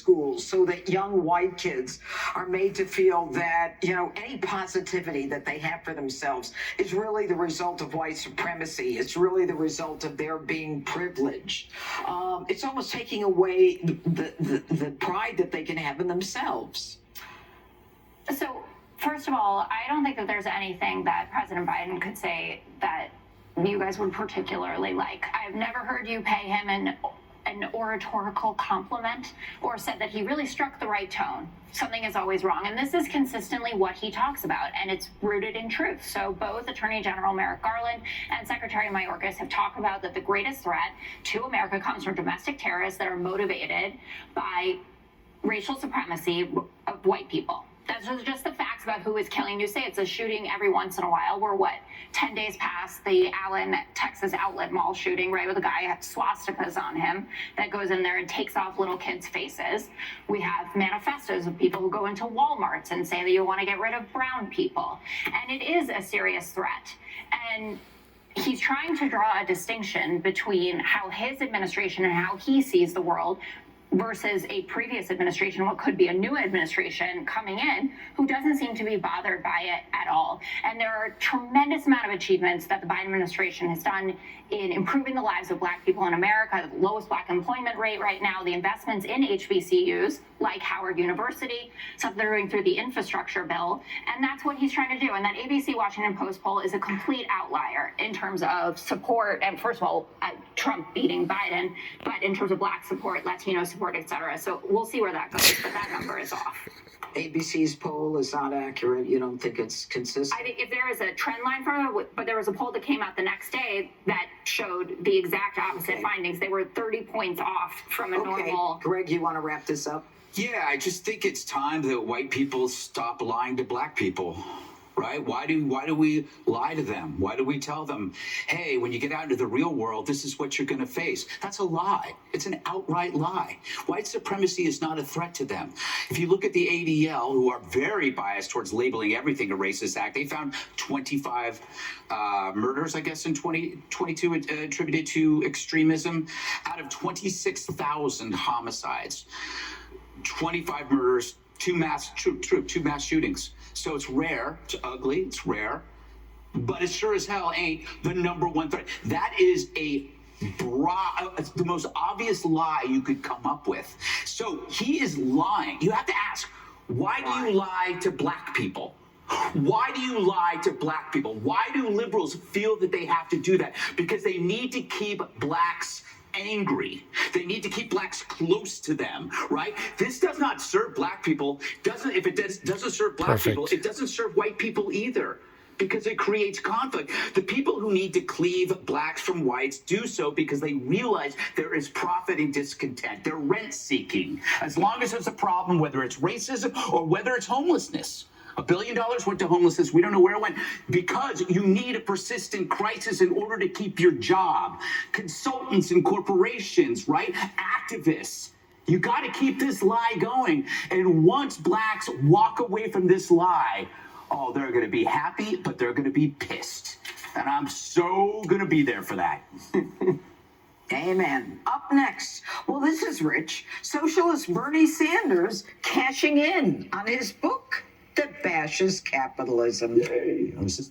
schools so that young white kids are made to feel that, any positivity that they have for themselves is really the result of white supremacy. It's really the result of their being privileged. It's almost taking away the pride that they can have in themselves. So, first of all, I don't think that there's anything that President Biden could say that you guys would particularly like. I've never heard you pay him an oratorical compliment or said that he really struck the right tone. Something is always wrong. And this is consistently what he talks about, and it's rooted in truth. So both Attorney General Merrick Garland and Secretary Mayorkas have talked about that the greatest threat to America comes from domestic terrorists that are motivated by racial supremacy of white people. That's just the facts about who is killing. You say it's a shooting every once in a while. We're 10 days past the Allen, Texas outlet mall shooting, right, with a guy swastikas on him that goes in there and takes off little kids' faces. We have manifestos of people who go into Walmarts and say that you want to get rid of brown people. And it is a serious threat. And he's trying to draw a distinction between how his administration and how he sees the world versus a previous administration, what could be a new administration coming in, who doesn't seem to be bothered by it at all. And there are a tremendous amount of achievements that the Biden administration has done in improving the lives of Black people in America, the lowest Black employment rate right now, the investments in HBCUs, like Howard University, something they're doing through the infrastructure bill. And that's what he's trying to do. And that ABC Washington Post poll is a complete outlier in terms of support. And first of all, Trump beating Biden, but in terms of Black support, Latino support, et cetera. So we'll see where that goes, but that number is off. ABC's poll is not accurate. You don't think it's consistent? I think if there is a trend line from it, but there was a poll that came out the next day that showed the exact opposite findings. They were 30 points off from a normal. Greg, you want to wrap this up? Yeah, I just think it's time that white people stop lying to Black people. Right? Why do we lie to them? Why do we tell them, hey, when you get out into the real world, this is what you're going to face? That's a lie. It's an outright lie. White supremacy is not a threat to them. If you look at the ADL, who are very biased towards labeling everything a racist act, they found 25 murders, I guess, in 2022 attributed to extremism out of 26,000 homicides. 25 murders, two mass shootings. So it's rare, it's ugly, it's rare, but it sure as hell ain't the number one threat. That is the most obvious lie you could come up with. So he is lying. You have to ask, why do you lie to Black people? Why do you lie to Black people? Why do liberals feel that they have to do that? Because they need to keep Blacks angry. They need to keep Blacks close to them, right? This does not serve Black people. If it doesn't serve Black people, it doesn't serve white people either, because it creates conflict. The people who need to cleave Blacks from whites do so because they realize there is profit in discontent. They're rent-seeking. As long as there's a problem, whether it's racism or whether it's homelessness. $1 billion went to homelessness. We don't know where it went, because you need a persistent crisis in order to keep your job. Consultants and corporations, right? Activists. You got to keep this lie going. And once Blacks walk away from this lie, oh, they're going to be happy, but they're going to be pissed. And I'm so going to be there for that. Amen. Up next, well, this is rich. Socialist Bernie Sanders cashing in on his book that bashes capitalism. Yay.